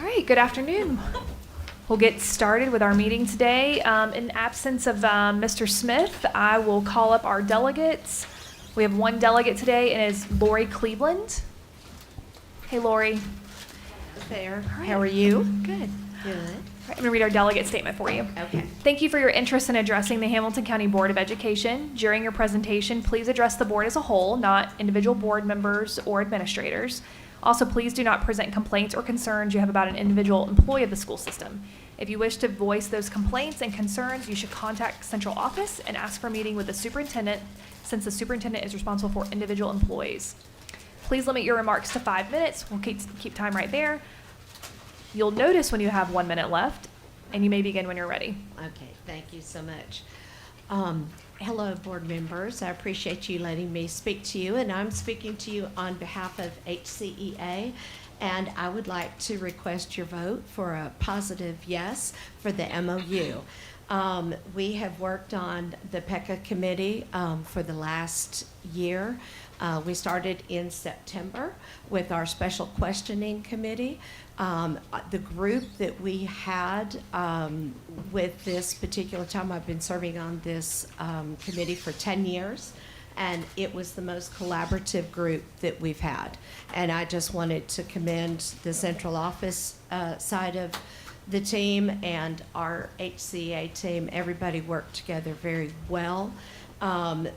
All right, good afternoon. We'll get started with our meeting today. In absence of Mr. Smith, I will call up our delegates. We have one delegate today, and it is Lori Cleveland. Hey, Lori. There. All right. How are you? Good. Good. All right, I'm going to read our delegate statement for you. Okay. Thank you for your interest in addressing the Hamilton County Board of Education. During your presentation, please address the board as a whole, not individual board members or administrators. Also, please do not present complaints or concerns you have about an individual employee of the school system. If you wish to voice those complaints and concerns, you should contact central office and ask for a meeting with the superintendent, since the superintendent is responsible for individual employees. Please limit your remarks to 5 minutes. We'll keep time right there. You'll notice when you have 1 minute left, and you may begin when you're ready. Okay, thank you so much. Hello, board members. I appreciate you letting me speak to you, and I'm speaking to you on behalf of HCEA, and I would like to request your vote for a positive yes for the MOU. We have worked on the PECA committee for the last year. We started in September with our special questioning committee. The group that we had with this particular time, I've been serving on this committee for 10 years, and it was the most collaborative group that we've had. And I just wanted to commend the central office side of the team and our HCA team. Everybody worked together very well. I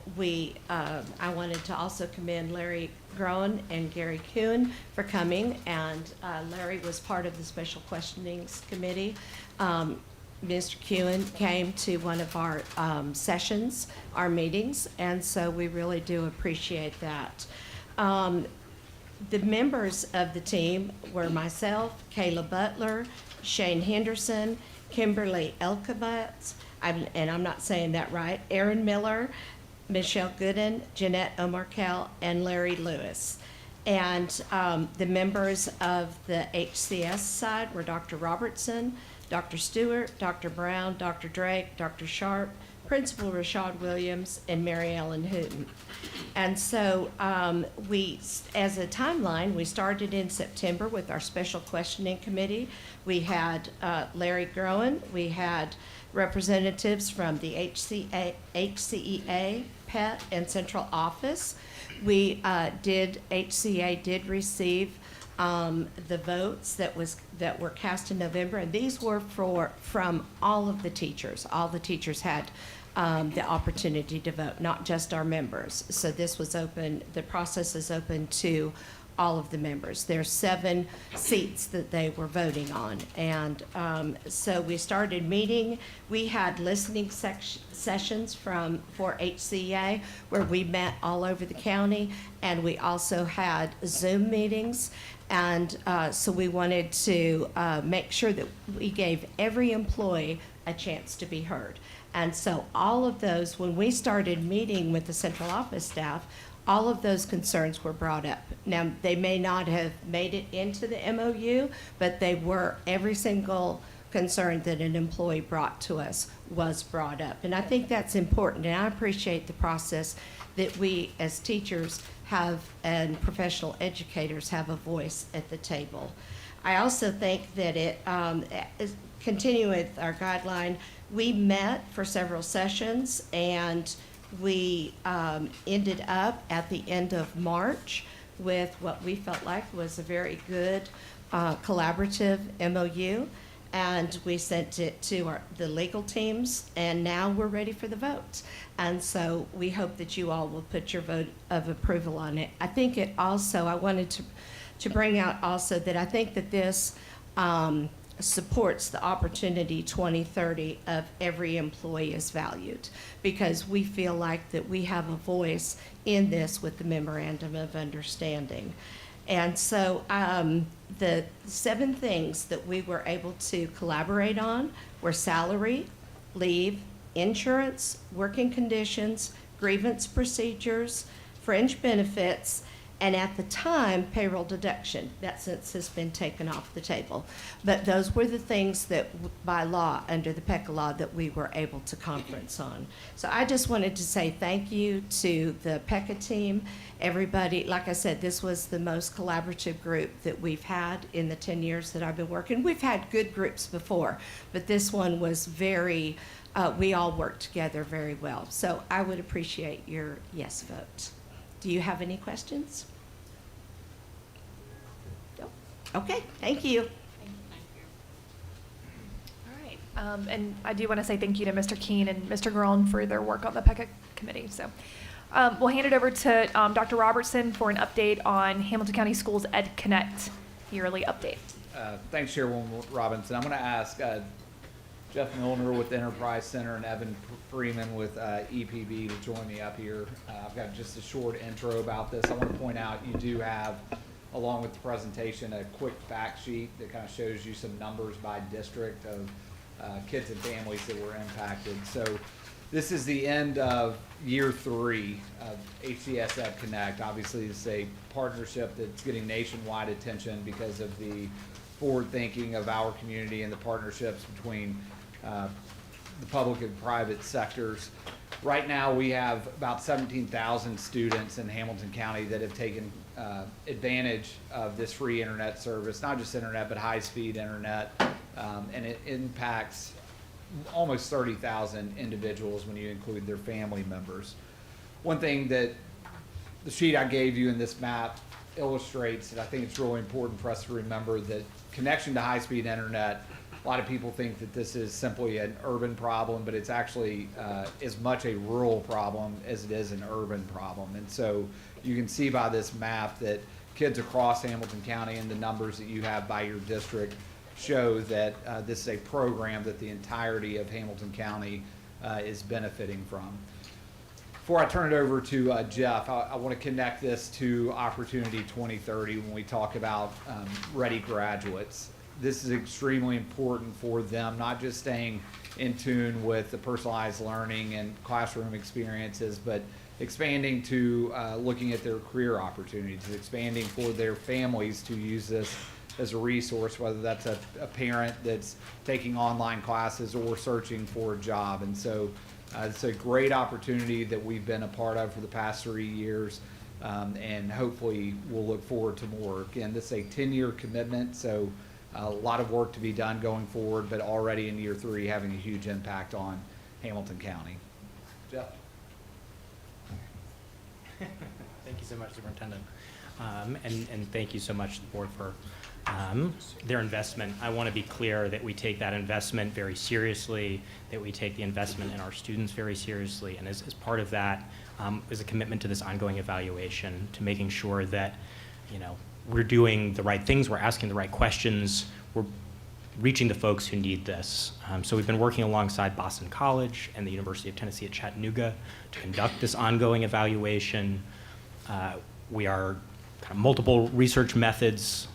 wanted to also commend Larry Groen and Gary Kuhn for coming, and Larry was part of the Special Questionings Committee. Mr. Kuhn came to one of our sessions, our meetings, and so we really do appreciate that. The members of the team were myself, Kayla Butler, Shane Henderson, Kimberly Elkovitz, and I'm not saying that right, Aaron Miller, Michelle Gooden, Jeanette Omarkel, and Larry Lewis. And the members of the HCS side were Dr. Robertson, Dr. Stewart, Dr. Brown, Dr. Drake, Dr. Sharp, Principal Rashad Williams, and Mary Ellen Hooten. And so as a timeline, we started in September with our special questioning committee. We had Larry Groen, we had representatives from the HCEA, PET, and central office. HCA did receive the votes that were cast in November, and these were from all of the teachers. All the teachers had the opportunity to vote, not just our members. So this was open, the process is open to all of the members. There's 7 seats that they were voting on. And so we started meeting. We had listening sessions for HCA where we met all over the county, and we also had Zoom meetings. And so we wanted to make sure that we gave every employee a chance to be heard. And so all of those, when we started meeting with the central office staff, all of those concerns were brought up. Now, they may not have made it into the MOU, but they were, every single concern that an employee brought to us was brought up. And I think that's important, and I appreciate the process that we as teachers have and professional educators have a voice at the table. I also think that continuing with our guideline, we met for several sessions, and we ended up at the end of March with what we felt like was a very good collaborative MOU, and we sent it to the legal teams, and now we're ready for the vote. And so we hope that you all will put your vote of approval on it. I think it also, I wanted to bring out also that I think that this supports the opportunity 2030 of every employee is valued, because we feel like that we have a voice in this with the memorandum of understanding. And so the 7 things that we were able to collaborate on were salary, leave, insurance, working conditions, grievance procedures, fringe benefits, and at the time, payroll deduction. That since has been taken off the table. But those were the things that, by law, under the PECA law, that we were able to conference on. So I just wanted to say thank you to the PECA team. Everybody, like I said, this was the most collaborative group that we've had in the 10 years that I've been working. We've had good groups before, but this one was very, we all worked together very well. So I would appreciate your yes vote. Do you have any questions? No? Okay, thank you. All right. And I do want to say thank you to Mr. Keene and Mr. Garone for their work on the PECA committee. So we'll hand it over to Dr. Robertson for an update on Hamilton County Schools Ed Connect yearly update. Thanks, Chairwoman Robinson. I'm going to ask Jeff Milner with the Enterprise Center and Evan Freeman with EPB to join me up here. I've got just a short intro about this. I want to point out you do have, along with the presentation, a quick fact sheet that kind of shows you some numbers by district of kids and families that were impacted. So this is the end of year 3 of HCS Ed Connect. Obviously, it's a partnership that's getting nationwide attention because of the forward thinking of our community and the partnerships between the public and private sectors. Right now, we have about 17,000 students in Hamilton County that have taken advantage of this free internet service, not just internet, but high-speed internet, and it impacts almost 30,000 individuals when you include their family members. One thing that the sheet I gave you in this map illustrates, and I think it's really important for us to remember, that connection to high-speed internet, a lot of people think that this is simply an urban problem, but it's actually as much a rural problem as it is an urban problem. And so you can see by this map that kids across Hamilton County and the numbers that you have by your district show that this is a program that the entirety of Hamilton County is benefiting from. Before I turn it over to Jeff, I want to connect this to Opportunity 2030 when we talk about ready graduates. This is extremely important for them, not just staying in tune with the personalized learning and classroom experiences, but expanding to looking at their career opportunities, expanding for their families to use this as a resource, whether that's a parent that's taking online classes or searching for a job. And so it's a great opportunity that we've been a part of for the past 3 years, and hopefully we'll look forward to more. Again, this is a 10-year commitment, so a lot of work to be done going forward, but already in year 3 having a huge impact on Hamilton County. Jeff? Thank you so much, Superintendent. And thank you so much to the board for their investment. I want to be clear that we take that investment very seriously, that we take the investment in our students very seriously, and as part of that is a commitment to this ongoing evaluation, to making sure that, you know, we're doing the right things, we're asking the right questions, we're reaching the folks who need this. So we've been working alongside Boston College and the University of Tennessee at Chattanooga to conduct this ongoing evaluation. We are kind of multiple research methods.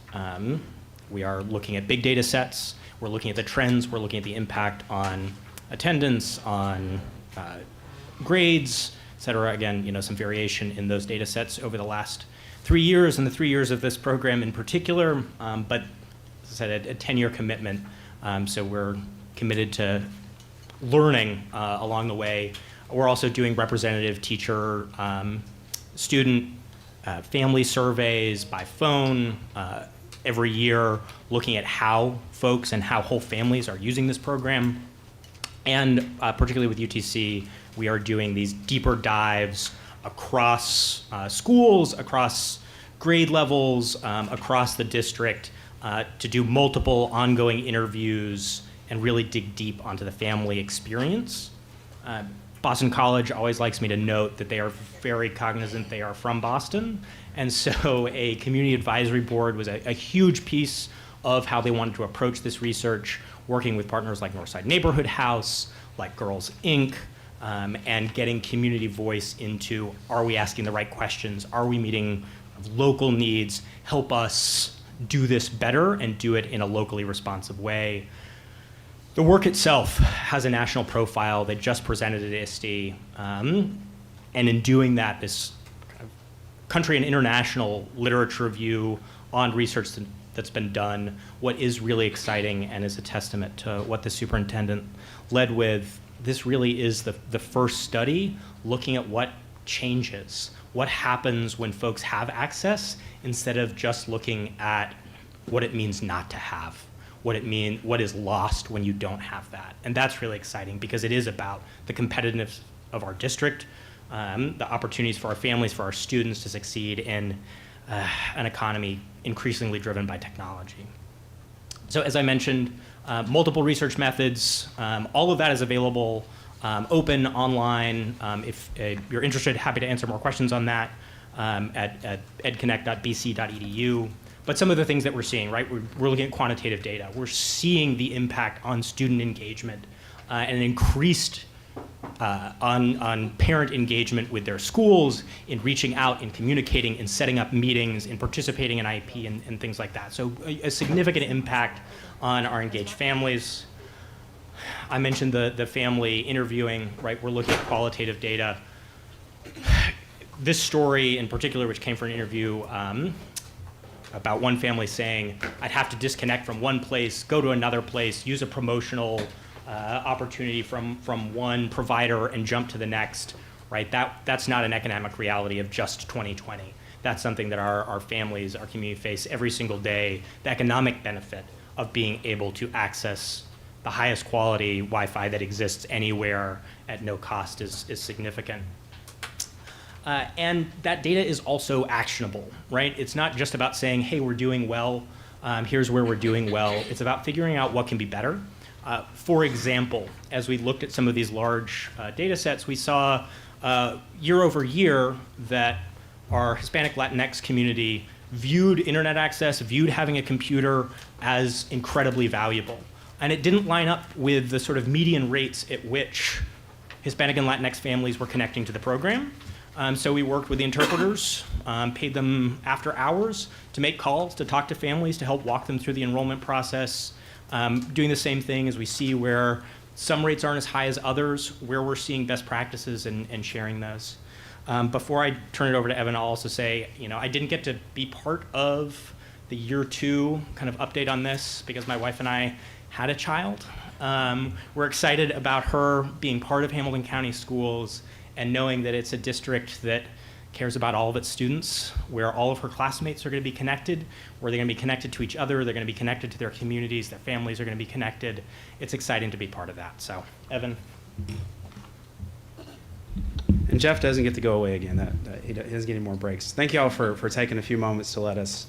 We are looking at big data sets, we're looking at the trends, we're looking at the impact on attendance, on grades, et cetera. Again, you know, some variation in those data sets over the last 3 years and the 3 years of this program in particular, but as I said, a 10-year commitment. So we're committed to learning along the way. We're also doing representative teacher, student, family surveys by phone every year, looking at how folks and how whole families are using this program. And particularly with UTC, we are doing these deeper dives across schools, across grade levels, across the district, to do multiple ongoing interviews and really dig deep onto the family experience. Boston College always likes me to note that they are very cognizant they are from Boston, and so a community advisory board was a huge piece of how they wanted to approach this research, working with partners like Northside Neighborhood House, like Girls Inc., and getting community voice into, are we asking the right questions? Are we meeting local needs? Help us do this better and do it in a locally responsive way. The work itself has a national profile. They just presented at ISTE. And in doing that, this kind of country and international literature review on research that's been done. What is really exciting and is a testament to what the superintendent led with, this really is the first study looking at what changes, what happens when folks have access, instead of just looking at what it means not to have, what is lost when you don't have that. And that's really exciting because it is about the competitiveness of our district, the opportunities for our families, for our students to succeed in an economy increasingly driven by technology. So as I mentioned, multiple research methods, all of that is available open online. If you're interested, happy to answer more questions on that at edconnect.bc.edu. But some of the things that we're seeing, right, we're looking at quantitative data. We're seeing the impact on student engagement and an increased on parent engagement with their schools, in reaching out, in communicating, in setting up meetings, in participating in IEP and things like that. So a significant impact on our engaged families. I mentioned the family interviewing, right? We're looking at qualitative data. This story in particular, which came from an interview about one family saying, I'd have to disconnect from one place, go to another place, use a promotional opportunity from one provider and jump to the next, right? That's not an economic reality of just 2020. That's something that our families, our community face every single day. The economic benefit of being able to access the highest quality Wi-Fi that exists anywhere at no cost is significant. And that data is also actionable, right? It's not just about saying, hey, we're doing well, here's where we're doing well. It's about figuring out what can be better. For example, as we looked at some of these large data sets, we saw year over year that our Hispanic Latinx community viewed internet access, viewed having a computer as incredibly valuable. And it didn't line up with the sort of median rates at which Hispanic and Latinx families were connecting to the program. So we worked with the interpreters, paid them after hours to make calls, to talk to families, to help walk them through the enrollment process. Doing the same thing as we see where some rates aren't as high as others, where we're seeing best practices and sharing those. Before I turn it over to Evan, I'll also say, I didn't get to be part of the year 2 kind of update on this because my wife and I had a child. We're excited about her being part of Hamilton County Schools and knowing that it's a district that cares about all of its students, where all of her classmates are going to be connected, where they're going to be connected to each other, they're going to be connected to their communities, their families are going to be connected. It's exciting to be part of that. So, Evan. And Jeff doesn't get to go away again. He doesn't get any more breaks. Thank you all for taking a few moments to let us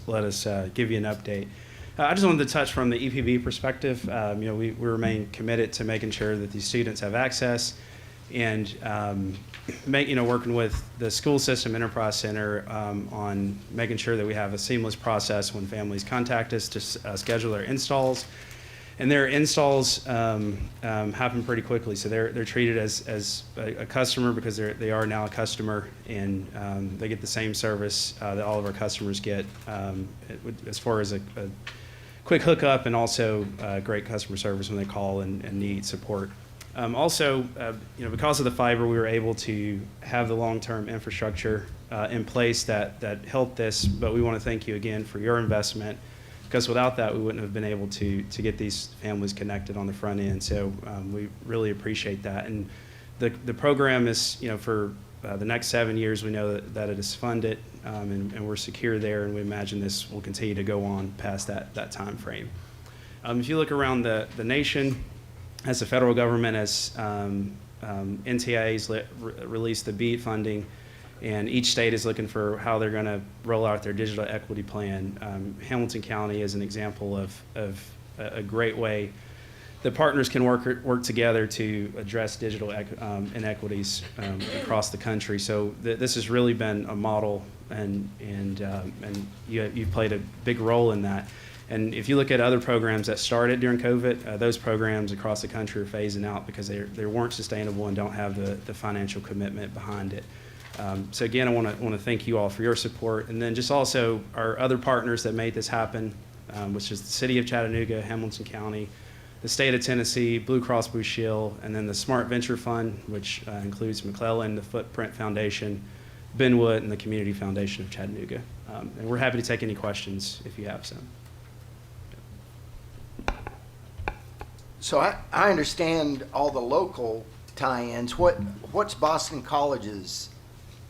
give you an update. I just wanted to touch from the EPB perspective. We remain committed to making sure that these students have access, and working with the school system enterprise center on making sure that we have a seamless process when families contact us to schedule their installs. And their installs happen pretty quickly, so they're treated as a customer because they are now a customer, and they get the same service that all of our customers get as far as a quick hookup and also great customer service when they call and need support. Because of the fiber, we were able to have the long-term infrastructure in place that helped this, but we want to thank you again for your investment, because without that, we wouldn't have been able to get these families connected on the front end. So we really appreciate that. And the program is, for the next 7 years, we know that it is funded, and we're secure there, and we imagine this will continue to go on past that time frame. If you look around the nation, as the federal government has NTIA's released the BEAD funding, and each state is looking for how they're going to roll out their digital equity plan. Hamilton County is an example of a great way that partners can work together to address digital inequities across the country. So this has really been a model, and you've played a big role in that. And if you look at other programs that started during COVID, those programs across the country are phasing out because they weren't sustainable and don't have the financial commitment behind it. So again, I want to thank you all for your support, and then just also our other partners that made this happen, which is the City of Chattanooga, Hamilton County, the State of Tennessee, Blue Cross Blue Shield, and then the Smart Venture Fund, which includes McClellan, the Footprint Foundation, Ben Wood and the Community Foundation of Chattanooga. And we're happy to take any questions if you have some. So I understand all the local tie-ins. What's Boston College's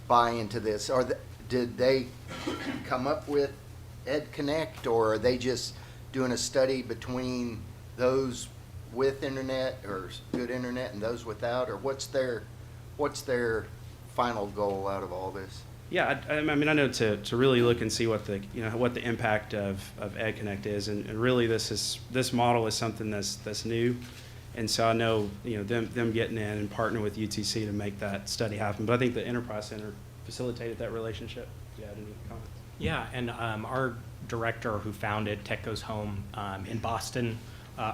buy-in to this? Did they come up with Ed Connect, or are they just doing a study between those with internet or good internet and those without, or what's their final goal out of all this? Yeah, I mean, I know to really look and see what the impact of Ed Connect is, and really this model is something that's new, and so I know them getting in and partnering with UTC to make that study happen. But I think the Enterprise Center facilitated that relationship. If you had any comments? Yeah, and our director who founded Tech Goes Home in Boston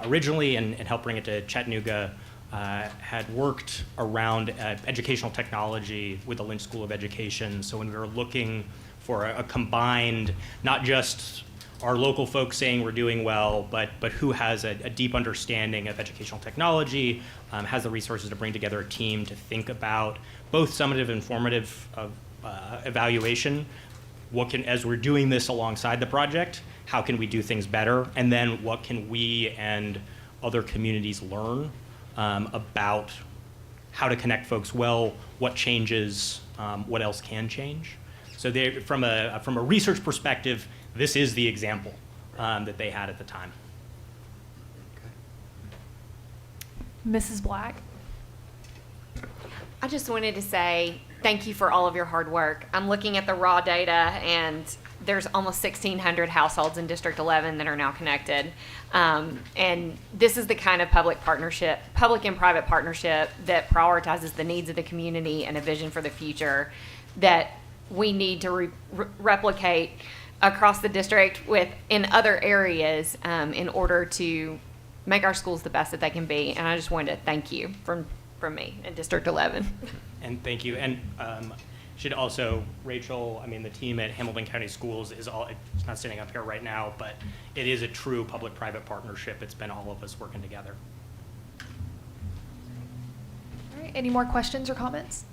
originally and helped bring it to Chattanooga had worked around educational technology with the Lynch School of Education. So when we were looking for a combined, not just our local folks saying we're doing well, but who has a deep understanding of educational technology, has the resources to bring together a team to think about both summative and formative evaluation. As we're doing this alongside the project, how can we do things better? And then what can we and other communities learn about how to connect folks well, what changes, what else can change. So from a research perspective, this is the example that they had at the time. Mrs. Black? I just wanted to say thank you for all of your hard work. I'm looking at the raw data, and there's almost 1,600 households in District 11 that are now connected. And this is the kind of public and private partnership that prioritizes the needs of the community and a vision for the future that we need to replicate across the district in other areas in order to make our schools the best that they can be. And I just wanted to thank you from me in District 11. And thank you. And should also, Rachel, I mean, the team at Hamilton County Schools it's not sitting up here right now, but it is a true public-private partnership. It's been all of us working together. All right, any more questions or comments?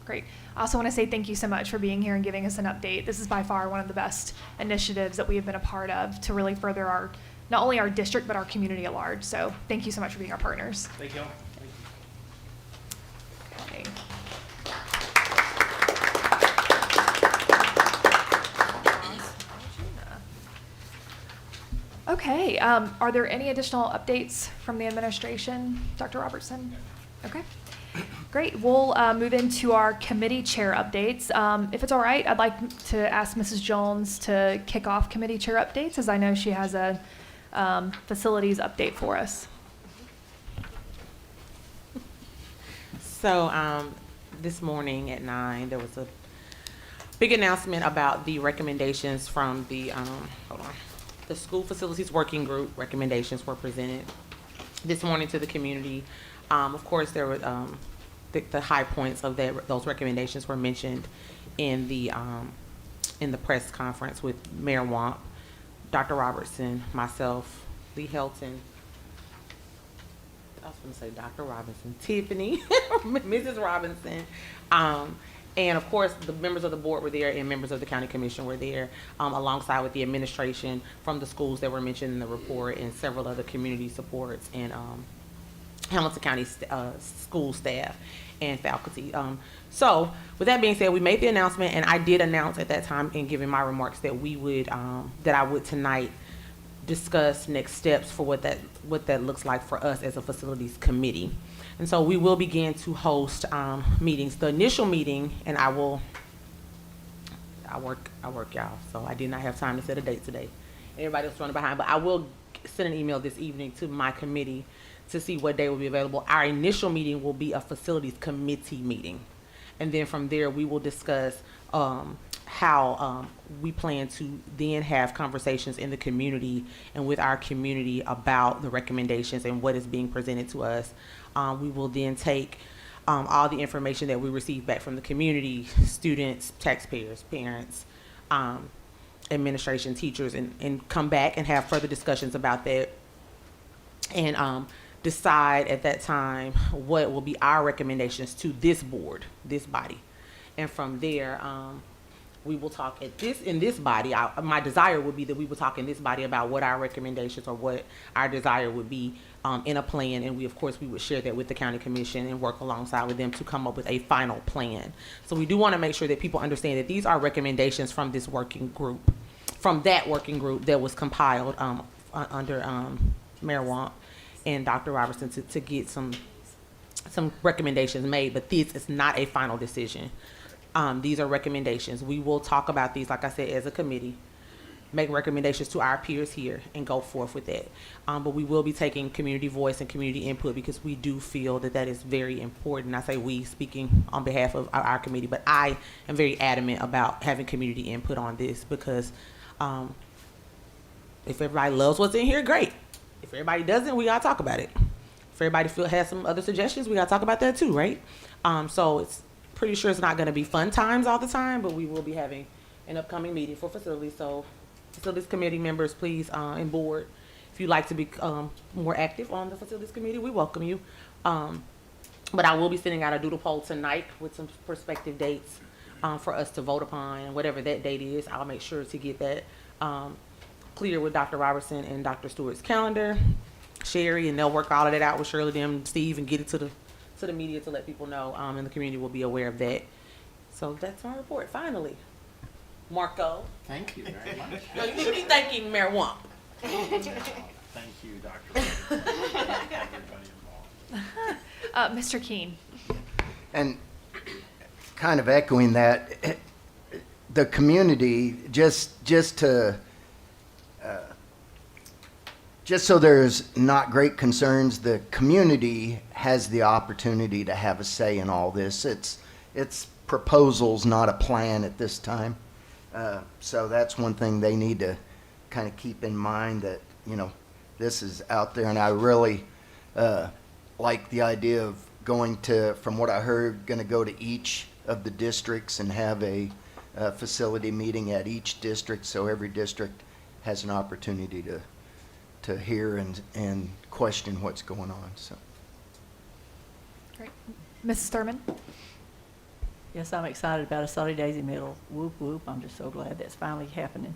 Great. I also want to say thank you so much for being here and giving us an update. This is by far one of the best initiatives that we have been a part of to really further not only our district, but our community at large. So thank you so much for being our partners. Thank you all. Okay. Okay, are there any additional updates from the administration, Dr. Robertson? Okay, great. We'll move into our committee chair updates. If it's all right, I'd like to ask Mrs. Jones to kick off committee chair updates, as I know she has a facilities update for us. So this morning at 9, there was a big announcement about the recommendations from the the School Facilities Working Group. Recommendations were presented this morning to the community. Of course, there were the high points of those recommendations were mentioned in the press conference with Mayor Wamp, Dr. Robertson, myself, Lee Helton. I was going to say Dr. Robinson, Tiffany, Mrs. Robinson, and of course the members of the board were there and members of the county commission were there, alongside with the administration from the schools that were mentioned in the report and several other community supports and Hamilton County school staff and faculty. So with that being said, we made the announcement, and I did announce at that time in giving my remarks that we would that I would tonight discuss next steps for what that looks like for us as a facilities committee. And so we will begin to host meetings. The initial meeting, and I work y'all, so I did not have time to set a date today. Everybody else running behind, but I will send an email this evening to my committee to see what day will be available. Our initial meeting will be a facilities committee meeting. And then from there, we will discuss how we plan to then have conversations in the community and with our community about the recommendations and what is being presented to us. We will then take all the information that we receive back from the community, students, taxpayers, parents, administration, teachers, and come back and have further discussions about that and decide at that time what will be our recommendations to this board, this body. And from there, we will talk in this body. My desire would be that we would talk in this body about what our recommendations or what our desire would be in a plan. And we, of course, we would share that with the county commission and work alongside with them to come up with a final plan. So we do want to make sure that people understand that these are recommendations from this working group, from that working group that was compiled under Mayor Wamp and Dr. Robertson to get some recommendations made. But this is not a final decision. These are recommendations. We will talk about these, like I said, as a committee, make recommendations to our peers here and go forth with that. But we will be taking community voice and community input because we do feel that that is very important. I say we, speaking on behalf of our committee, but I am very adamant about having community input on this because if everybody loves what's in here, great. If everybody doesn't, we gotta talk about it. If everybody has some other suggestions, we gotta talk about that too, right? So it's pretty sure it's not going to be fun times all the time, but we will be having an upcoming meeting for facilities. So facilities committee members, please, and board, if you'd like to be more active on the facilities committee, we welcome you. But I will be sending out a doodle poll tonight with some prospective dates for us to vote upon, and whatever that date is, I'll make sure to get that clear with Dr. Robertson and Dr. Stewart's calendar, Sherry, and they'll work all of that out with Shirley, them, Steve, and get it to the media to let people know, and the community will be aware of that. So that's my report. Finally, Marco. Thank you very much. No, you need to be thanking Mayor Wamp. Thank you, Dr. Everybody involved. Mr. Keene. And kind of echoing that, the community, just so there's not great concerns, the community has the opportunity to have a say in all this. It's proposals, not a plan at this time. So that's one thing they need to kind of keep in mind, that, you know, this is out there. And I really like the idea of going to, from what I heard, going to go to each of the districts and have a facility meeting at each district, so every district has an opportunity to hear and question what's going on. So, Great. Mrs. Thurman? Yes, I'm excited about a Saudi Daisy Medal. Whoop, whoop. I'm just so glad that's finally happening.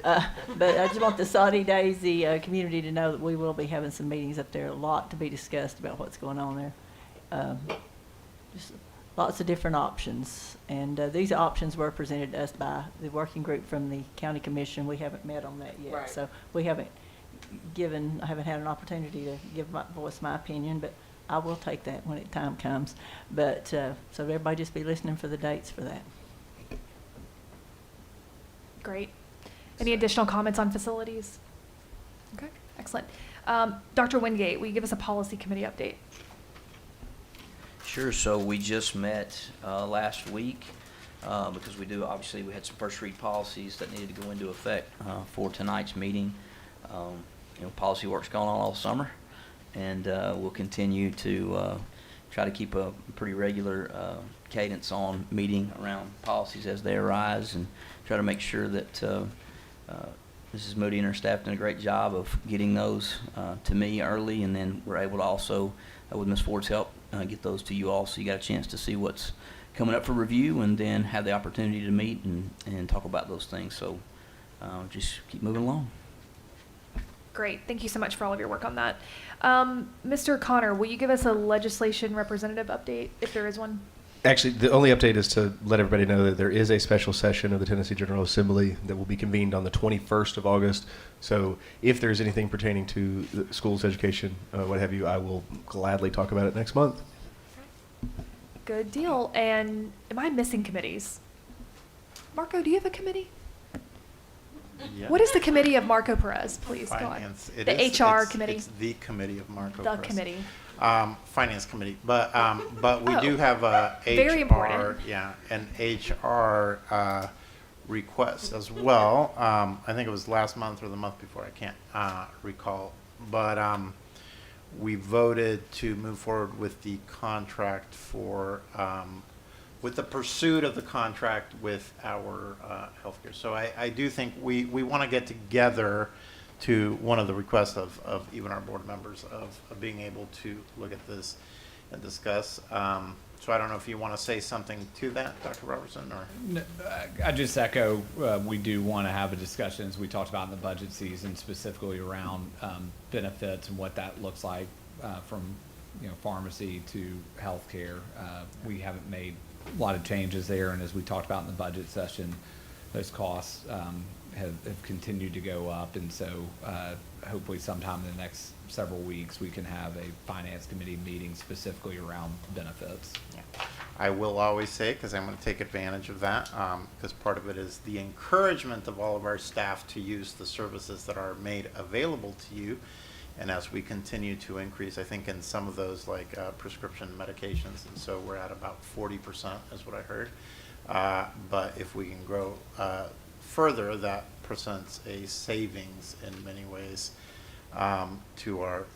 But I just want the Saudi Daisy community to know that we will be having some meetings up there, a lot to be discussed about what's going on there. Just lots of different options. And these options were presented to us by the working group from the county commission. We haven't met on that yet. Right. So I haven't had an opportunity to voice my opinion, but I will take that when time comes. But so everybody just be listening for the dates for that. Great. Any additional comments on facilities? Okay, excellent. Dr. Wingate, will you give us a policy committee update? Sure. So we just met last week because we had some first read policies that needed to go into effect for tonight's meeting. Policy work's going on all summer, and we'll continue to try to keep a pretty regular cadence on meeting around policies as they arise, and try to make sure that Mrs. Moody and her staff did a great job of getting those to me early, and then we're able to also, with Ms. Ford's help, get those to you all, so you got a chance to see what's coming up for review, and then have the opportunity to meet and talk about those things. So just keep moving along. Great. Thank you so much for all of your work on that. Mr. Connor, will you give us a legislation representative update, if there is one? Actually, the only update is to let everybody know that there is a special session of the Tennessee General Assembly that will be convened on the 21st of August. So if there's anything pertaining to the schools, education, what have you, I will gladly talk about it next month. Good deal. And am I missing committees? Marco, do you have a committee? Yeah. What is the committee of Marco Perez? Please Finance. go on. It The is- HR it's- committee. It's the committee of Marco The Perez. committee. Finance committee, but we Oh, do have a very HR, important. an HR request as well. I think it was last month or the month before, I can't recall, but we voted to move forward with the contract for with the pursuit of the contract with our healthcare. So I do think we want to get together to one of the requests of even our board members of being able to look at this and discuss. So I don't know if you want to say something to that, Dr. Robertson, or? I just echo, we do want to have a discussion, as we talked about in the budget season, specifically around benefits and what that looks like from, pharmacy to healthcare. We haven't made a lot of changes there, and as we talked about in the budget session, those costs have continued to go up, and so hopefully sometime in the next several weeks, we can have a finance committee meeting specifically around benefits. I will always say, because I'm going to take advantage of that, because part of it is the encouragement of all of our staff to use the services that are made available to you. And as we continue to increase, I think in some of those, like prescription medications, and so we're at about 40% is what I heard. But if we can grow further, that presents a savings in many ways to our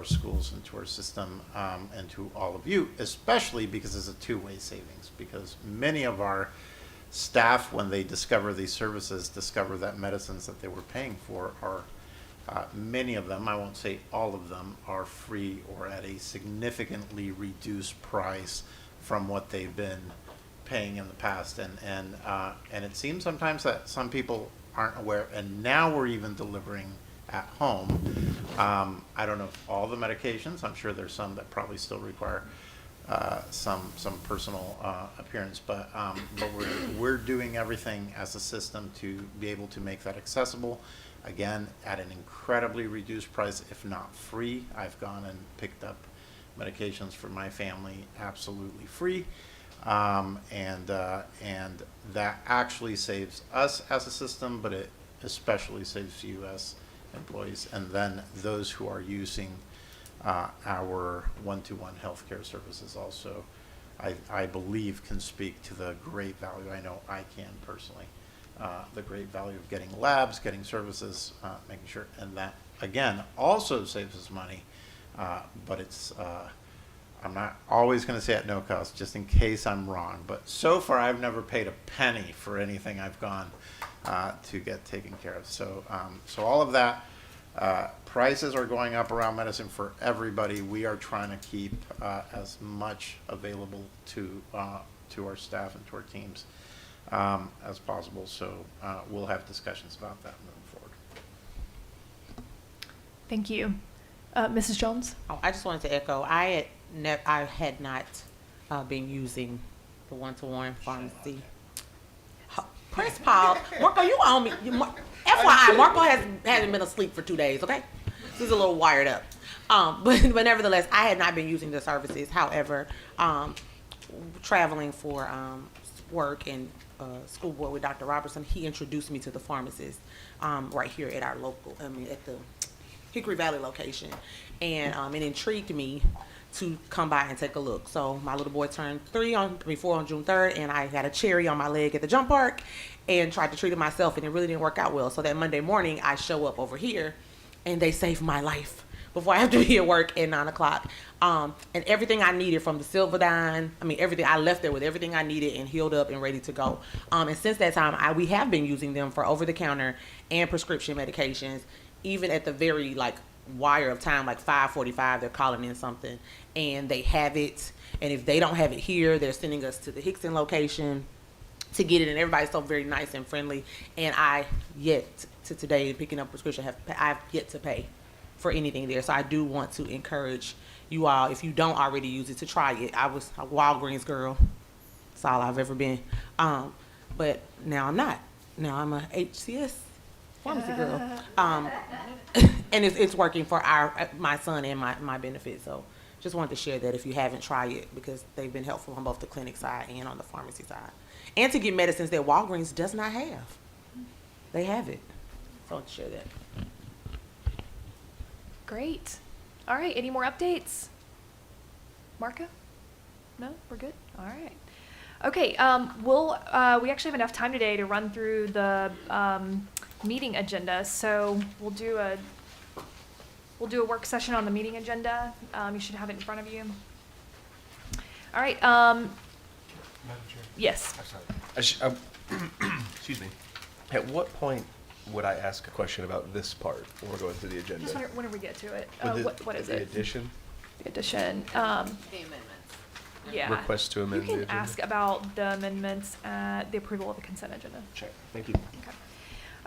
schools and to our system, and to all of you, especially because it's a two-way savings, because many of our staff, when they discover these services, discover that medicines that they were paying for are, many of them, I won't say all of them, are free or at a significantly reduced price from what they've been paying in the past. And it seems sometimes that some people aren't aware, and now we're even delivering at home. I don't know if all the medications, I'm sure there's some that probably still require some personal appearance, but we're doing everything as a system to be able to make that accessible. Again, at an incredibly reduced price, if not free. I've gone and picked up medications for my family absolutely free. And that actually saves us as a system, but it especially saves you as employees, and then those who are using our one-to-one healthcare services also, I believe, can speak to the great value. I know I can personally. The great value of getting labs, getting services, making sure, and that, again, also saves us money, but it's, I'm not always going to say at no cost, just in case I'm wrong, but so far I've never paid a penny for anything I've gone to get taken care of. So, so all of that, prices are going up around medicine for everybody. We are trying to keep as much available to our staff and to our teams as possible. So we'll have discussions about that moving forward. Thank you. Mrs. Jones? Oh, I just wanted to echo, I had not been using the one-to-one pharmacy. Prince Paul, Marco, you owe me. FYI, Marco hasn't been asleep for 2 days, okay? He's a little wired up. But nevertheless, I had not been using the services. However, traveling for work and school board with Dr. Robertson, he introduced me to the pharmacist right here at our local, at the Hickory Valley location. And it intrigued me to come by and take a look. So my little boy turned 4 on June 3rd, and I had a cherry on my leg at the jump park and tried to treat it myself, and it really didn't work out well. So that Monday morning, I show up over here, and they saved my life before I have to be at work at 9 o'clock. And everything I needed from the Silverdine, everything, I left there with everything I needed and healed up and ready to go. And since that time, we have been using them for over-the-counter and prescription medications, even at the very, wire of time, 5:45, they're calling in something, and they have it. And if they don't have it here, they're sending us to the Hickson location to get it, and everybody's so very nice and friendly. And I, yet to today, picking up prescription, I've yet to pay for anything there. So I do want to encourage you all, if you don't already use it, to try it. I was a Walgreens girl. That's all I've ever been. But now I'm not. Now I'm a HCS pharmacy girl. And it's working for my son and my benefit. So just wanted to share that if you haven't tried it, because they've been helpful on both the clinic side and on the pharmacy side. And to get medicines that Walgreens does not have. They have it. So I want to share that. Great. All right, any more updates? Marco? No, we're good? All right. Okay, we actually have enough time today to run through the meeting agenda, so we'll do a work session on the meeting agenda. You should have it in front of you. All right, Madam Chair? yes. I'm sorry. Excuse me. At what point would I ask a question about this part when we're going through the agenda? Just whenever we get to it. With What is the it? addition? The addition. The amendments. Yeah. request to amend the You agenda? can ask about the amendments at the approval of the consent agenda. Check. Thank you.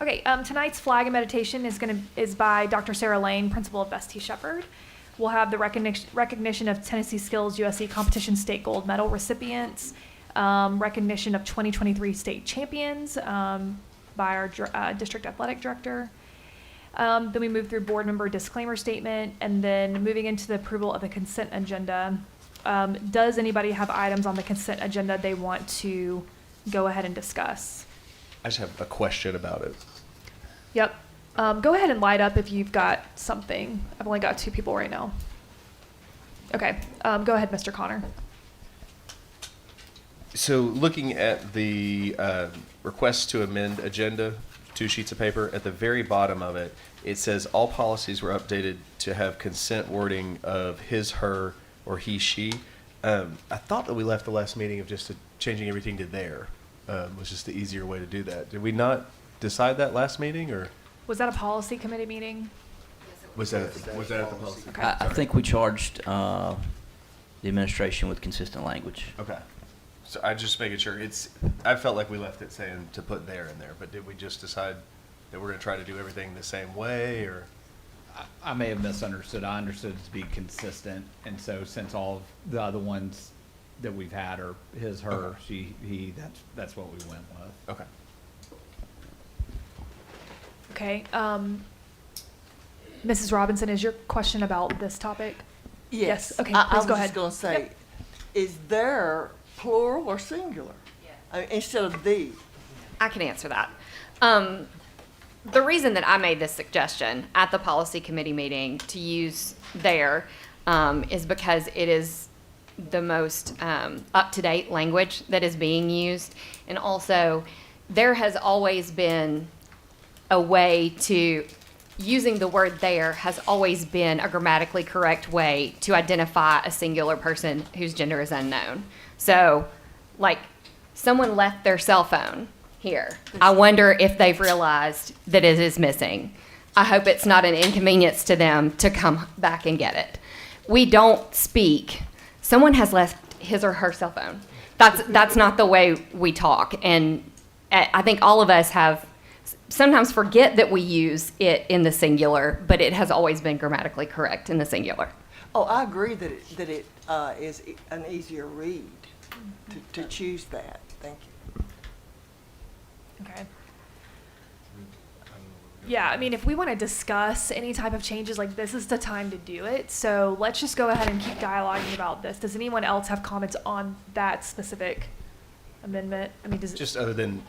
Okay, tonight's flag and meditation is by Dr. Sarah Lane, principal of Best T. Shepherd. We'll have the recognition of Tennessee Skills USC Competition State Gold Medal recipients, recognition of 2023 state champions by our district athletic director. Then we move through board member disclaimer statement, and then moving into the approval of the consent agenda. Does anybody have items on the consent agenda they want to go ahead and discuss? I just have a question about it. Yep. Go ahead and light up if you've got something. I've only got 2 people right now. Okay. Go ahead, Mr. Connor. So looking at the request to amend agenda, 2 sheets of paper, at the very bottom of it, it says all policies were updated to have consent wording of his, her, or he, she. I thought that we left the last meeting of just changing everything to their, was just the easier way to do that. Did we not decide that last meeting, or Was that a policy committee meeting? was that at the policy? Okay. I think we charged the administration with consistent language. Okay. So I just making sure I felt like we left it saying to put there in there, but did we just decide that we're gonna try to do everything the same way, or? I may have misunderstood. I understood it to be consistent, and so since all of the other ones that we've had are his, her, Okay. she, he, that's what we went with. Okay. Okay. Mrs. Robinson, is your question about this topic? Yes. Okay, I please was go just ahead. gonna say, Yep. is there plural or singular? Instead of the? I can answer that. The reason that I made this suggestion at the policy committee meeting to use there is because it is the most up-to-date language that is being used. And also, there has always been a way to, using the word there has always been a grammatically correct way to identify a singular person whose gender is unknown. So, like, someone left their cell phone here. I wonder if they've realized that it is missing. I hope it's not an inconvenience to them to come back and get it. We don't speak. Someone has left his or her cell phone. That's not the way we talk. And I think all of us have sometimes forget that we use it in the singular, but it has always been grammatically correct in the singular. Oh, I agree that it is an easier read to choose that. Thank you. Okay. Yeah, I mean, if we want to discuss any type of changes, like this is the time to do it. So let's just go ahead and keep dialoguing about this. Does anyone else have comments on that specific amendment? I mean, does it? Just other than,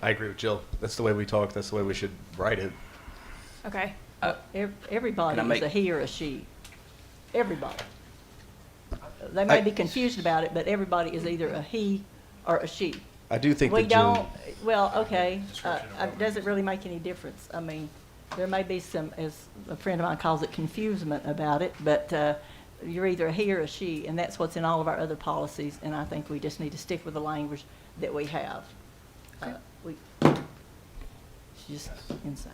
I agree with Jill. That's the way we talk. That's the way we should write it. Okay. Everybody Can I is make- a he or a she. Everybody. They may be confused about it, but everybody is either a he or a she. I do think We that Jill. don't, well, okay, it doesn't really make any difference. I mean, there may be some, as a friend of mine calls it, confusement about it, but you're either a he or a she, and that's what's in all of our other policies, and I think we just need to stick with the language that we have. Just inside.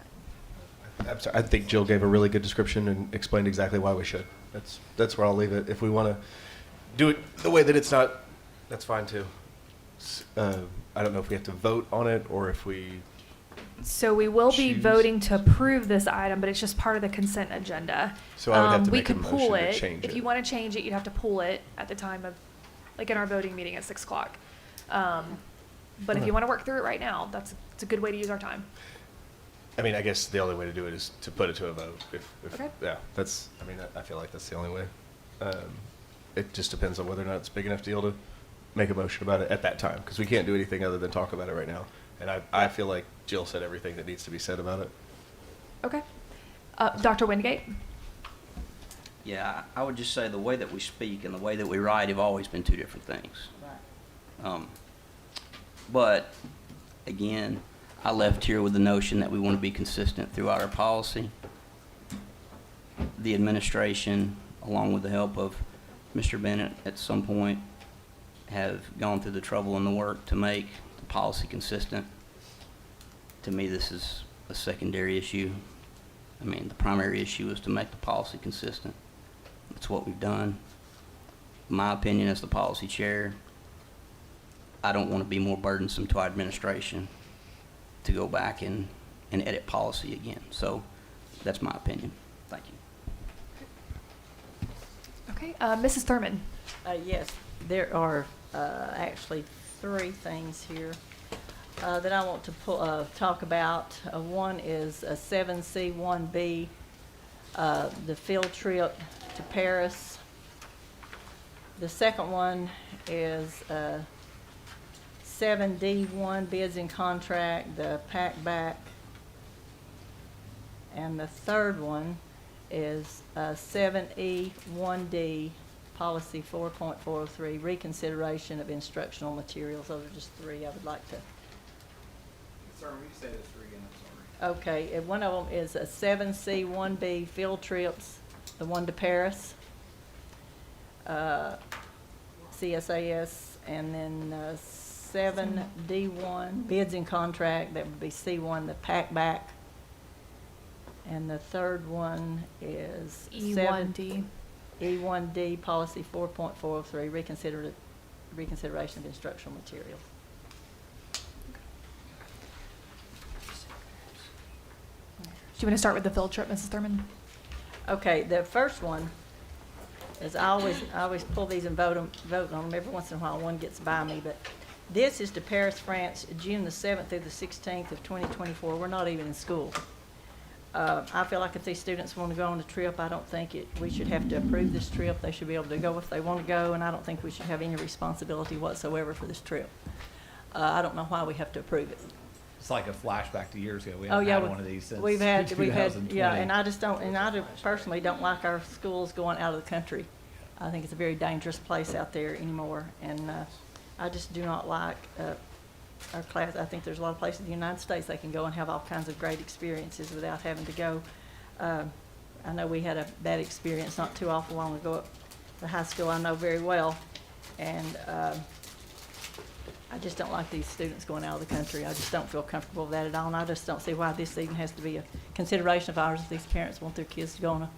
I'm sorry, I think Jill gave a really good description and explained exactly why we should. That's where I'll leave it. If we want to do it the way that it's not, that's fine too. I don't know if we have to vote on it or if we. So we will be Choose. voting to approve this item, but it's just part of the consent agenda. So I would have to We make a could motion pull to it. change If it. you want to change it, you'd have to pull it at the time of, like in our voting meeting at 6 o'clock. But if you want to work through it right now, it's a good way to use our time. I mean, I guess the only way to do it is to put it to a vote. If Okay. Yeah, I feel like that's the only way. It just depends on whether or not it's a big enough deal to make a motion about it at that time, because we can't do anything other than talk about it right now. And I feel like Jill said everything that needs to be said about it. Okay. Dr. Wingate? Yeah, I would just say the way that we speak and the way that we write have always been two different things. But again, I left here with the notion that we want to be consistent throughout our policy. The administration, along with the help of Mr. Bennett at some point, have gone through the trouble and the work to make the policy consistent. To me, this is a secondary issue. I mean, the primary issue is to make the policy consistent. That's what we've done. my opinion as the policy chair, I don't want to be more burdensome to our administration to go back and edit policy again. So that's my opinion. Thank you. Okay, Mrs. Thurman. Yes, there are actually three things here that I want to talk about. One is 7C1B, the field trip to Paris. The second one is 7D1, bids and contract, the pack back. And the third one is 7E1D, policy 4.403, reconsideration of instructional materials. Those are just three I would like to. Sir, will you say this three again? I'm sorry. Okay, and one of them is a 7C1B, field trips, the one to Paris, CSAS, and then 7D1, bids and contract, that would be C1, the pack back. And the third one is E1D. E1D, policy 4.403, reconsideration of instructional materials. Do you want to start with the field trip, Mrs. Thurman? Okay, the first one is I always pull these and vote on them. Every once in a while, one gets by me, but this is to Paris, France, June the 7th through the 16th of 2024. We're not even in school. I feel like if these students want to go on a trip, I don't think we should have to approve this trip. They should be able to go if they want to go, and I don't think we should have any responsibility whatsoever for this trip. I don't know why we have to approve it. It's like a flashback to years ago. We Oh, haven't yeah, had one of these since we've had, 2020. yeah, and I personally don't like our schools going out of the country. I think it's a very dangerous place out there anymore, and I just do not like our class. I think there's a lot of places in the United States they can go and have all kinds of great experiences without having to go. I know we had a bad experience not too awful long ago at the high school I know very well, and I just don't like these students going out of the country. I just don't feel comfortable with that at all, and I just don't see why this even has to be a consideration of ours. If these parents want their kids to go on a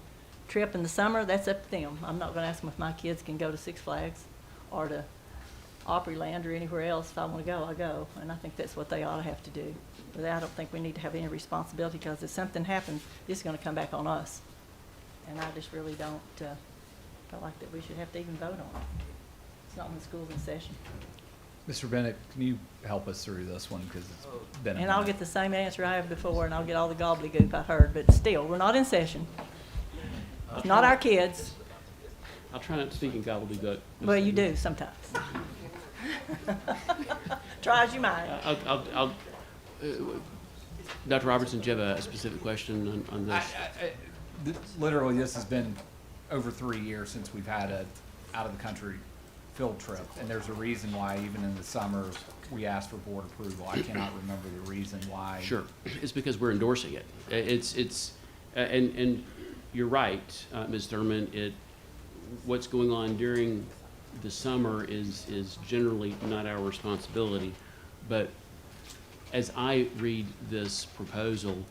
trip in the summer, that's up to them. I'm not going to ask them if my kids can go to Six Flags or to Opryland or anywhere else. If I want to go, I'll go, and I think that's what they ought to have to do. But I don't think we need to have any responsibility, because if something happens, this is going to come back on us, and I just really don't feel like that we should have to even vote on it. It's not when the school's in session. Mr. Bennett, can you help us through this one, because it's been a And I'll minute. get the same answer I have before, and I'll get all the gobbledygook I heard, but still, we're not in session. It's not our kids. I'll try not to speak in gobbledygook. Well, you do sometimes. Try as you might. Dr. Robertson, do you have a specific question on this? Literally, this has been over 3 years since we've had a out-of-the-country field trip, and there's a reason why even in the summer we asked for board approval. I cannot remember the reason why. Sure, it's because we're endorsing it. And you're right, Ms. Thurman. What's going on during the summer is generally not our responsibility, but as I read this proposal,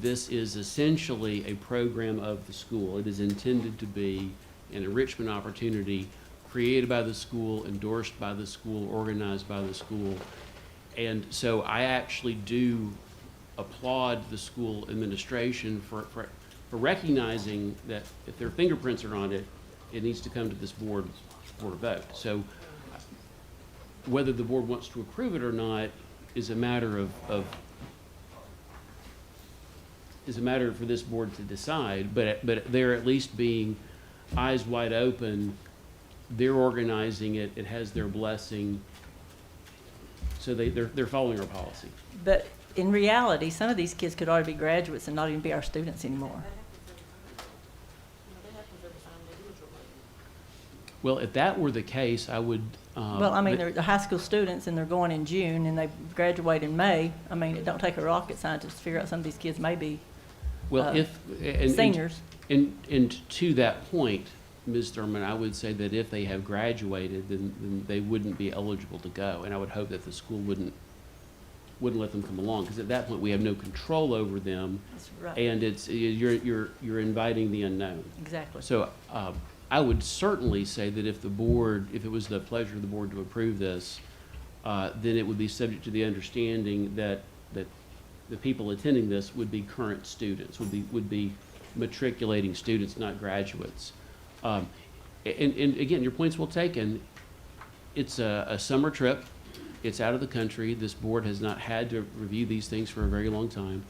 this is essentially a program of the school. It is intended to be an enrichment opportunity created by the school, endorsed by the school, organized by the school. And so I actually do applaud the school administration for recognizing that if their fingerprints are on it, it needs to come to this board for a vote. So whether the board wants to approve it or not is a matter for this board to decide, but they're at least being eyes wide open. They're organizing it. It has their blessing. So they're following our policy. But in reality, some of these kids could already be graduates and not even be our students anymore. Well, if that were the case, I would. Well, I mean, they're high school students and they're going in June and they graduate in May. I mean, it don't take a rocket scientist to figure out some of these kids may be seniors. And to that point, Ms. Thurman, I would say that if they have graduated, then they wouldn't be eligible to go, and I would hope that the school wouldn't let them come along, because at that point we have no control over them. That's right. And you're inviting the unknown. Exactly. So I would certainly say that if it was the pleasure of the board to approve this, then it would be subject to the understanding that the people attending this would be current students, would be matriculating students, not graduates. And again, your point's well taken. It's a summer trip. It's out of the country. This board has not had to review these things for a very long time.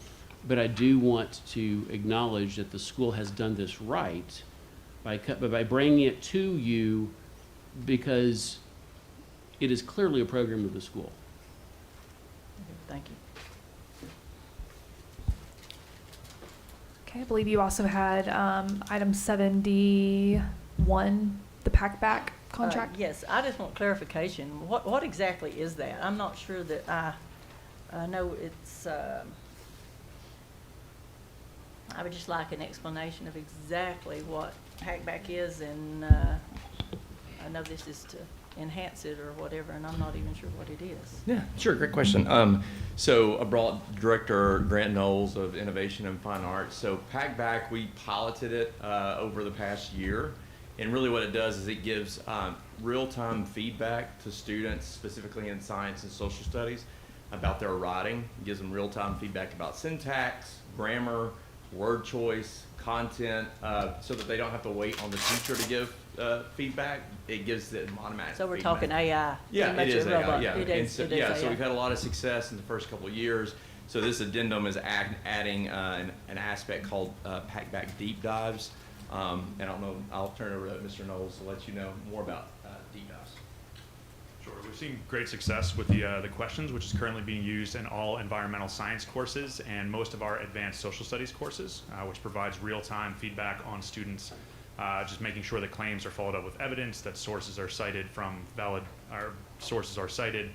But I do want to acknowledge that the school has done this right by bringing it to you, because it is clearly a program of the school. Thank you. Okay, I believe you also had item 71, the pack-back contract. Yes, I just want clarification. What exactly is that? I'm not sure that I know it's, I would just like an explanation of exactly what hackback is, and I know this is to enhance it or whatever, and I'm not even sure what it is. Yeah, sure, great question. So I brought Director Grant Knowles of Innovation and Fine Arts. So Packback, we piloted it over the past year, and really what it does is it gives real-time feedback to students, specifically in science and social studies, about their writing. It gives them real-time feedback about syntax, grammar, word choice, content, so that they don't have to wait on the teacher to give feedback. It gives them automatic So we're feedback. talking AI. Yeah, pretty much it is a AI, robot. yeah. It And is- so, it is yeah, so AI. we've had a lot of success in the first couple of years. So this addendum is adding an aspect called Packback Deep Dives. And I don't know, I'll turn it over to Mr. Knowles to let you know more about deep dives. Sure. We've seen great success with the questions, which is currently being used in all environmental science courses and most of our advanced social studies courses, which provides real-time feedback on students, just making sure that claims are followed up with evidence, that sources are cited from valid, or sources are cited.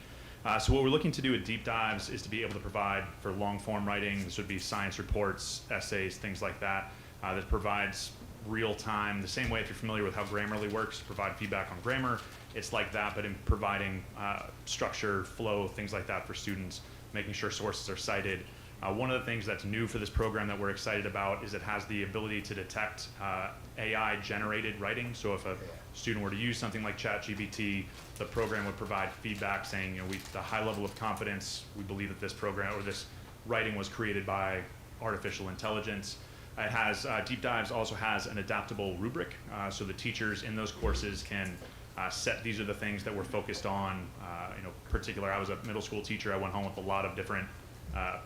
So what we're looking to do with deep dives is to be able to provide for long-form writing. This would be science reports, essays, things like that, that provides real-time, the same way if you're familiar with how Grammarly works, provide feedback on grammar. It's like that, but in providing structure, flow, things like that for students, making sure sources are cited. One of the things that's new for this program that we're excited about is it has the ability to detect AI-generated writing. So if a student were to use something like ChatGPT, the program would provide feedback saying, you know, the high level of confidence, we believe that this program or this writing was created by artificial intelligence. It has, Deep Dives also has an adaptable rubric, so the teachers in those courses can set, these are the things that we're focused on. You know, particular, I was a middle school teacher, I went home with a lot of different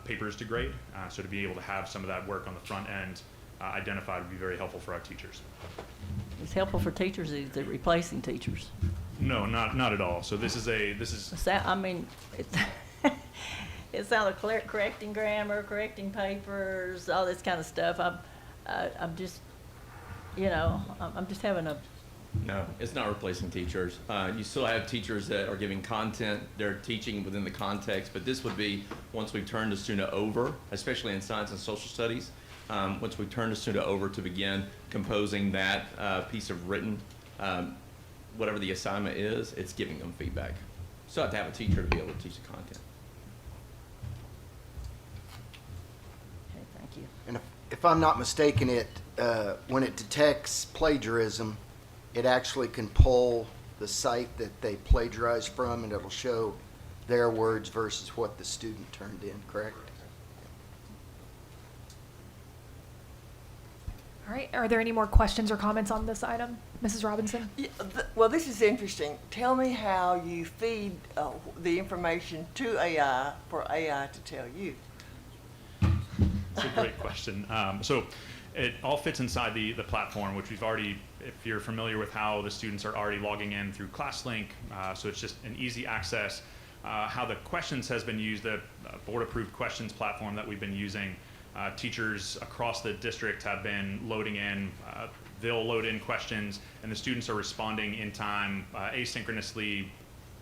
papers to grade, so to be able to have some of that work on the front end identified would be very helpful for our teachers. It's helpful for teachers, is it replacing teachers? No, not at all. So this is I mean, it's not correcting grammar, correcting papers, all this kind of stuff. I'm just, you know, I'm just having a. No, it's not replacing teachers. You still have teachers that are giving content, they're teaching within the context, but this would be, once we turn the student over, especially in science and social studies, once we turn the student over to begin composing that piece of written, whatever the assignment is, it's giving them feedback. So I have to have a teacher to be able to teach the content. Okay, thank you. And if I'm not mistaken, when it detects plagiarism, it actually can pull the site that they plagiarized from, and it'll show their words versus what the student turned in, correct? All right, are there any more questions or comments on this item? Mrs. Robinson? Yeah, well, this is interesting. Tell me how you feed the information to AI for AI to tell you. It's a great question. So it all fits inside the platform, which we've already, if you're familiar with how the students are already logging in through ClassLink, so it's just an easy access. How the questions has been used, the board-approved questions platform that we've been using, teachers across the district have been loading in, they'll load in questions, and the students are responding in time, asynchronously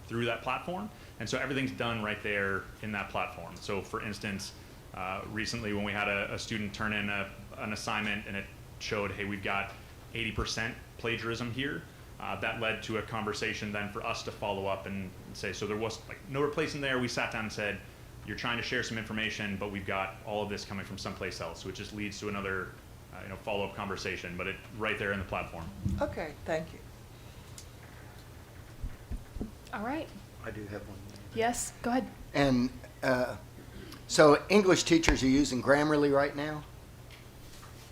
through that platform. And so everything's done right there in that platform. So for instance, recently when we had a student turn in an assignment and it showed, hey, we've got 80% plagiarism here, that led to a conversation then for us to follow up and say, so there was like no replacement there. We sat down and said, you're trying to share some information, but we've got all of this coming from someplace else. So it just leads to another follow-up conversation, but it right there in the platform. Okay, thank you. All right. I do have one. Yes, go ahead. And so English teachers are using Grammarly right now?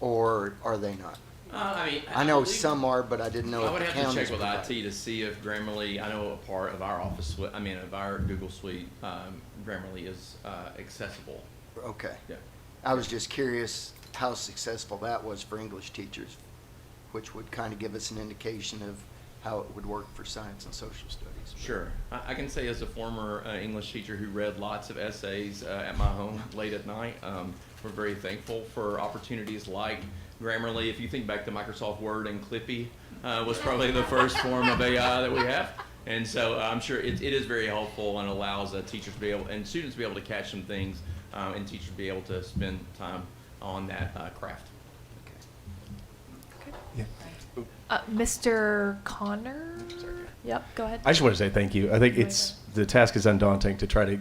Or are they not? I know believe- some are, but I didn't know I if would the have to counties check with provide. IT to see if Grammarly, I know a part of our Office suite, of our Google Suite, Grammarly is accessible. Okay. Yeah. I was just curious how successful that was for English teachers, which would kind of give us an indication of how it would work for science and social studies. Sure. I can say as a former English teacher who read lots of essays at my home late at night, we're very thankful for opportunities like Grammarly. If you think back to Microsoft Word and Clippy was probably the first form of AI that we have. And so I'm sure it is very helpful and allows teachers to be able, and students to be able to catch some things, and teachers to be able to spend time on that craft. Mr. Connor? Yep, go ahead. I just want to say thank you. I think the task is undaunting to try to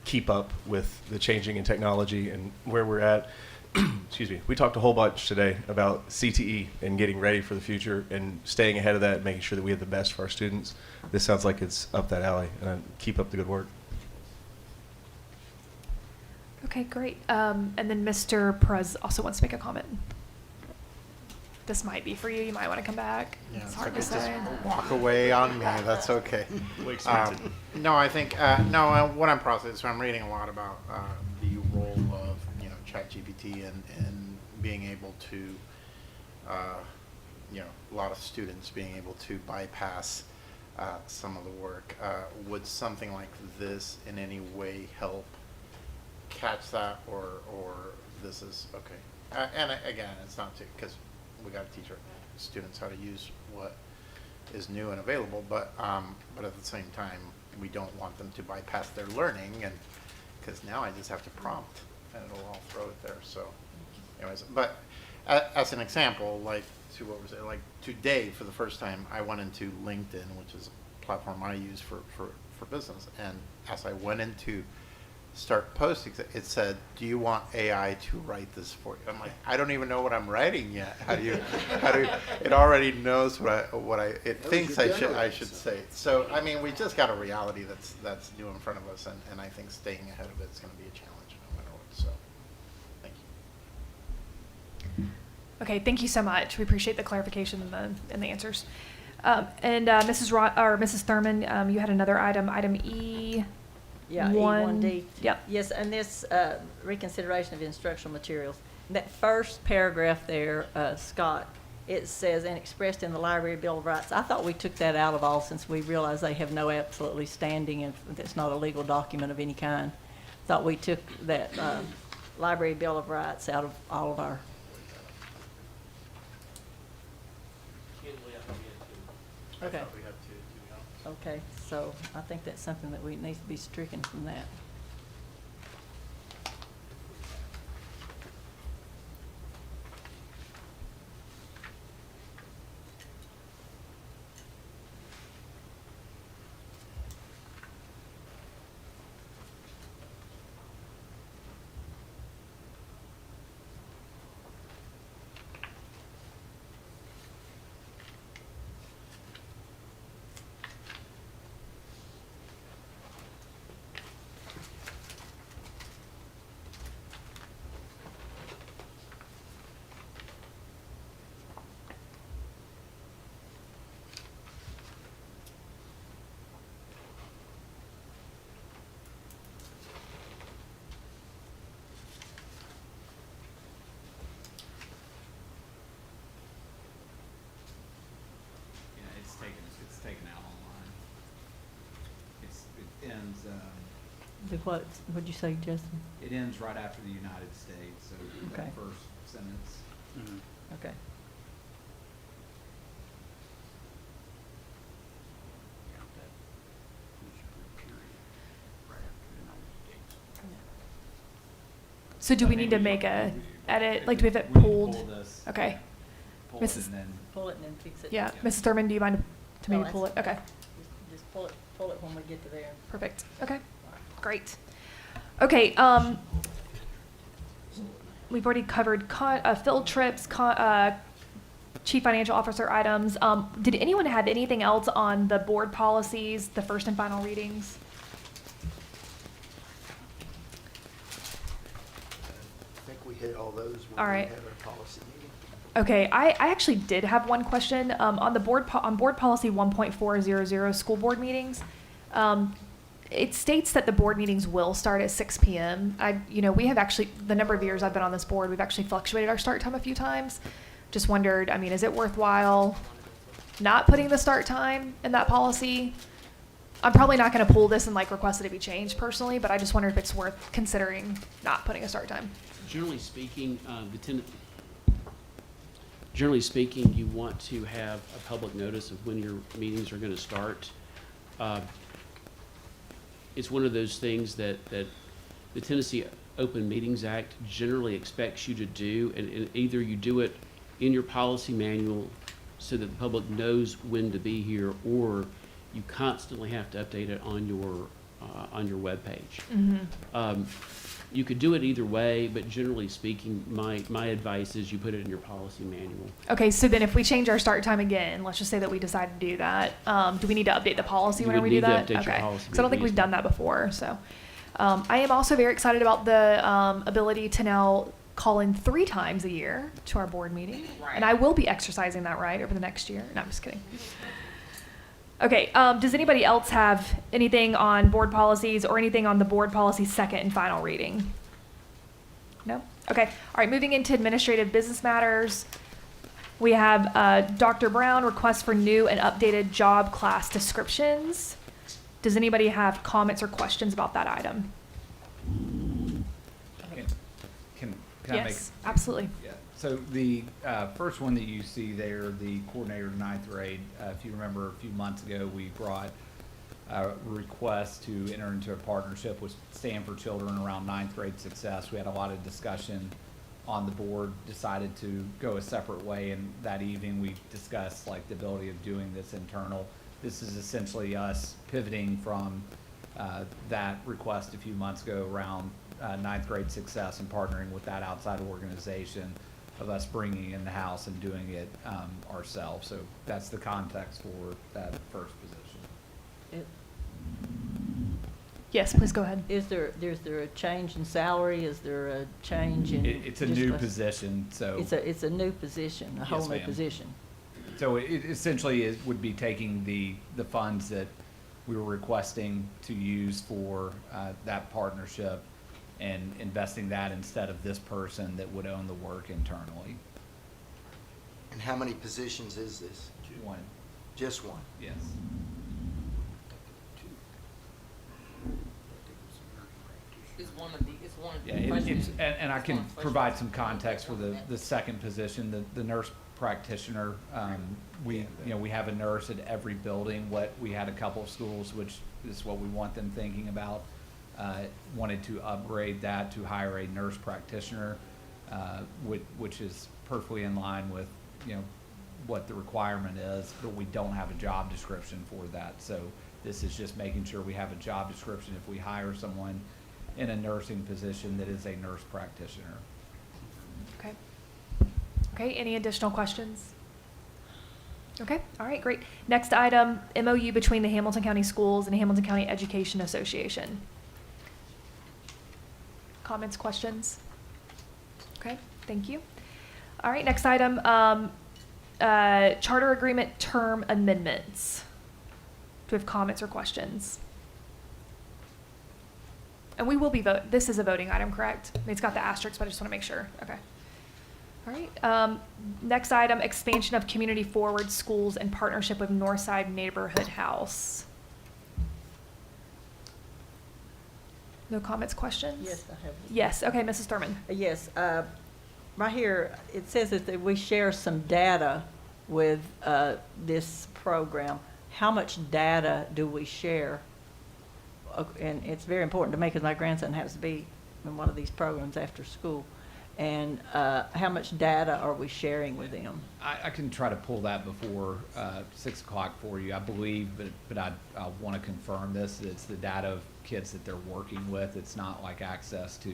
keep up with the changing in technology and where we're at. Excuse me. We talked a whole bunch today about CTE and getting ready for the future and staying ahead of that and making sure that we have the best for our students. This sounds like it's up that alley, and keep up the good work. Okay, great. And then Mr. Perez also wants to make a comment. This might be for you. You might want to come back. Yeah, It's hard to just say. walk away on me. That's okay. Blake's No, I think what I'm processing. So I'm reading a lot about the role of ChatGPT and being able to, a lot of students being able to bypass some of the work. Would something like this in any way help catch that, or this is okay? And again, it's not because we got to teach our students how to use what is new and available, but at the same time, we don't want them to bypass their learning, and because now I just have to prompt and it'll all throw it there. So, anyways, but as an example, like to what we're saying, like today for the first time, I went into LinkedIn, which is a platform I use for business, and as I went into start posting, it said, "Do you want AI to write this for you?" I'm like, I don't even know what I'm writing yet. How do you? It already knows it thinks I should say. So I mean, we just got a reality that's new in front of us, and I think staying ahead of it is going to be a challenge no matter what. So, thank you. Okay, thank you so much. We appreciate the clarification and the answers. And Mrs. Thurman, you had another item E. Yeah, One- E1D. Yep. Yes, and this reconsideration of instructional materials. That first paragraph there, Scott, it says, and expressed in the Library Bill of Rights. I thought we took that out of all since we realized they have no absolutely standing and it's not a legal document of any kind. Thought we took that Library Bill of Rights out of all of our. Okay. Okay, so I think that's something that needs to be stricken from that. It's taken out online. It ends. What'd you say, Justin? It ends right after the United States. So Okay. that first sentence. Okay. So do we need to make a edit? Like, do we have it pulled? Pull this. Okay. Pull it Mrs. and then. Pull it and then fix it. Yeah, Mrs. Thurman, do you mind to maybe No, pull it? that's- Okay, Just pull it when we get to there. perfect. Okay, great. Okay, we've already covered field trips, chief financial officer items. Did anyone have anything else on the board policies, the first and final readings? I think we hit all those when All we right. had our policy meeting. Okay, I actually did have one question on the board on board policy 1.400 school board meetings. It states that the board meetings will start at 6 p.m. We have actually, the number of years I've been on this board, we've actually fluctuated our start time a few times. Just wondered, is it worthwhile not putting the start time in that policy? I'm probably not going to pull this and request it to be changed personally, but I just wonder if it's worth considering not putting a start time. Generally speaking, generally speaking, you want to have a public notice of when your meetings are going to start. It's one of those things that the Tennessee Open Meetings Act generally expects you to do, and either you do it in your policy manual so that the public knows when to be here, or you constantly have to update it on your webpage. Mm-hmm. You could do it either way, but generally speaking, my advice is you put it in your policy manual. Okay, so then if we change our start time again, let's just say that we decide to do that, do we need to update the policy You whenever would we do need to that? update your Okay, policy because I don't think maybe. we've done that before, so. I am also very excited about the ability to now call in 3 times a year to our board meeting. And I will be exercising that right over the next year. No, I'm just kidding. Okay, does anybody else have anything on board policies or anything on the board policy second and final reading? No? Okay, all right, moving into administrative business matters. We have Dr. Brown, request for new and updated job class descriptions. Does anybody have comments or questions about that item? Can I make? Yes, absolutely. Yeah. So the first one that you see there, the coordinator of 9th grade, if you remember a few months ago, we brought a request to enter into a partnership with Stand for Children around 9th grade success. We had a lot of discussion on the board, decided to go a separate way, and that evening we discussed the ability of doing this internal. This is essentially us pivoting from that request a few months ago around 9th grade success and partnering with that outside organization of us bringing in the house and doing it ourselves. So that's the context for that first position. Yes, please go ahead. Is there a change in salary? Is there a change in? It's a new position, so. It's a new position, a whole Yes, new ma'am. position. So it essentially would be taking the funds that we were requesting to use for that partnership and investing that instead of this person that would own the work internally. And how many positions is this? One, Just one? yes. It's one of the, Yeah, and I can provide some context for the second position, the nurse practitioner. We have a nurse at every building. We had a couple of schools, which is what we want them thinking about. Wanted to upgrade that to hire a nurse practitioner, which is perfectly in line with, what the requirement is, but we don't have a job description for that. So this is just making sure we have a job description if we hire someone in a nursing position that is a nurse practitioner. Okay. Okay, any additional questions? Okay, all right, great. Next item, MOU between the Hamilton County Schools and Hamilton County Education Association. Comments, questions? Okay, thank you. All right, next item, charter agreement term amendments. Do we have comments or questions? And we will be this is a voting item, correct? I mean, it's got the asterisk, but I just want to make sure. Okay. All right. Next item, expansion of community forward schools in partnership with Northside Neighborhood House. No comments, questions? Yes, I have. Yes. Okay, Mrs. Thurman. Yes, right here, it says that we share some data with this program. How much data do we share? And it's very important to me because my grandson has to be in one of these programs after school. And how much data are we sharing with them? I can try to pull that before 6 o'clock for you, I believe, but I want to confirm this. It's the data of kids that they're working with. It's not like access to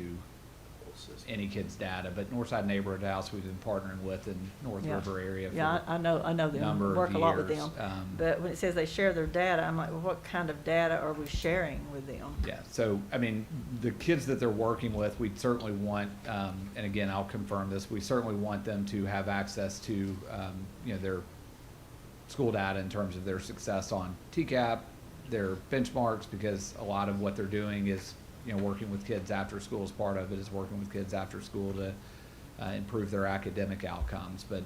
any kid's data, but Northside Neighborhood House, we've been partnering with in North Yeah. River area for Yeah, I know them, number of work a lot with years. them. But when it says they share their data, I'm like, well, what kind of data are we sharing with them? Yeah, so, I mean, the kids that they're working with, we certainly want, and again, I'll confirm this, we certainly want them to have access to, you know, their school data in terms of their success on TCAP, their benchmarks, because a lot of what they're doing is, you know, working with kids after school is part of it, is working with kids after school to improve their academic outcomes. But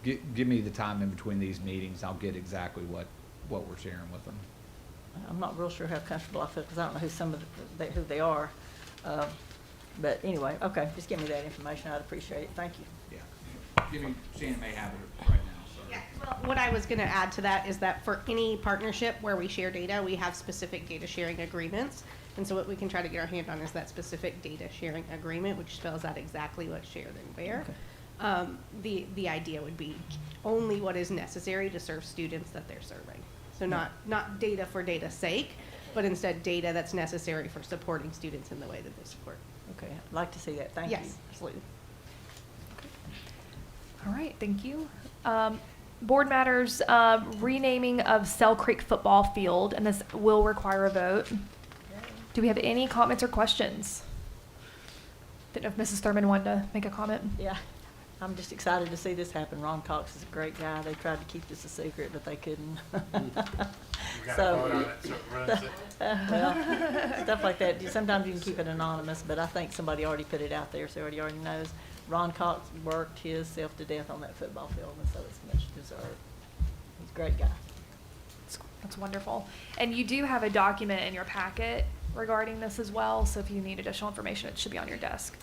give me the time in between these meetings, I'll get exactly what we're sharing with them. I'm not real sure how comfortable I feel, because I don't know who who they are. But anyway, okay, just give me that information, I'd appreciate it, thank you. Yeah. Shannon may have it right now, so. Yeah, well, what I was gonna add to that is that for any partnership where we share data, we have specific data sharing agreements. And so what we can try to get our hand on is that specific data sharing agreement, which spells out exactly what's shared and where. The idea would be only what is necessary to serve students that they're serving. So not data for data's sake, but instead data that's necessary for supporting students in the way that they support. Okay, I'd like to see that, thank you. Yes, absolutely. All right, thank you. Board matters, renaming of Sell Creek football field, and this will require a vote. Do we have any comments or questions? Didn't know if Mrs. Thurman wanted to make a comment. Yeah, I'm just excited to see this happen. Ron Cox is a great guy. They tried to keep this a secret, but they couldn't. Well, stuff like that. Sometimes you can keep it anonymous, but I think somebody already put it out there, so everybody already knows. Ron Cox worked himself to death on that football field, and so it's much deserved. He's a great guy. That's wonderful. And you do have a document in your packet regarding this as well, so if you need additional information, it should be on your desk.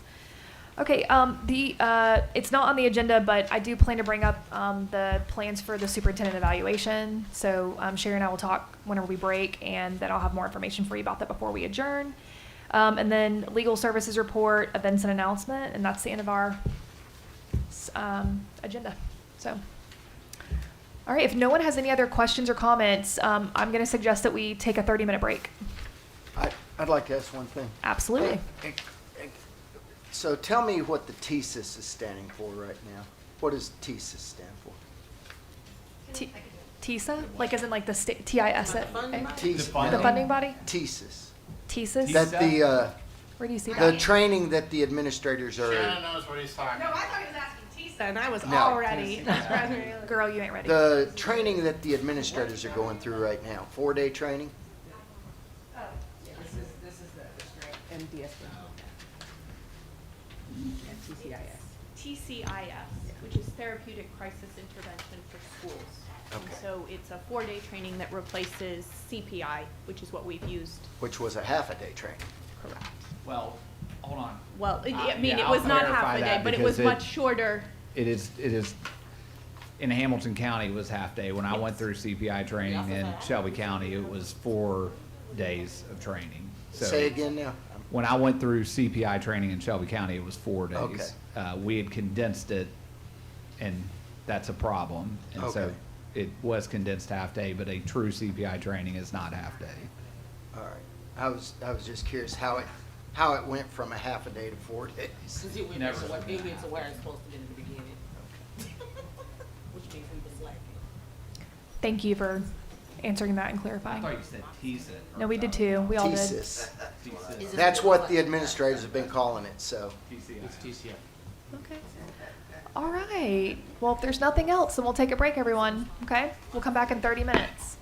Okay, it's not on the agenda, but I do plan to bring up the plans for the superintendent evaluation. So Sherry and I will talk whenever we break, and then I'll have more information for you about that before we adjourn. And then legal services report, events and announcement, and that's the end of our agenda. So, all right, if no one has any other questions or comments, I'm going to suggest that we take a 30-minute break. I'd like to ask one thing. Absolutely. So tell me what the TSIS is standing for right now. What does TSIS stand for? TISA? Like as in like the state, TIS? TSIS. The funding body? TSIS. TSIS? That Where do you see the that? training that the administrators are. Shannon knows what he's talking No, I about. thought he was asking TISA, and I was No. already. Girl, you ain't ready. The training that the administrators are going through right now, 4-day training. This is the MDS. TCIS, which is Therapeutic Crisis Intervention for Schools. And Okay. so it's a 4-day training that replaces CPI, which is what we've used. Which was a half-a-day training. Correct. Well, hold on. Well, I mean, yeah, it was I'll not clarify half a day, that but it was because much shorter. It is, in Hamilton County, it was half day. When I went through CPI training in Shelby County, it was 4 days of training. So Say again now. when I went through CPI training in Shelby County, it was 4 days. Okay. We had condensed it, and that's a problem. And so Okay. it was condensed half day, but a true CPI training is not half day. All right. I was just curious how it went from a half a day to 4 days. Since it went Never. to where it's supposed to be in the beginning. Which means we was lacking. Thank you for answering that and I clarifying. thought you said TSIT. No, we did too. We all did. TSIS. That's what the administrators have been calling it, so. It's TCI. Okay. All right. Well, if there's nothing else, then we'll take a break, everyone. Okay? We'll come back in 30 minutes.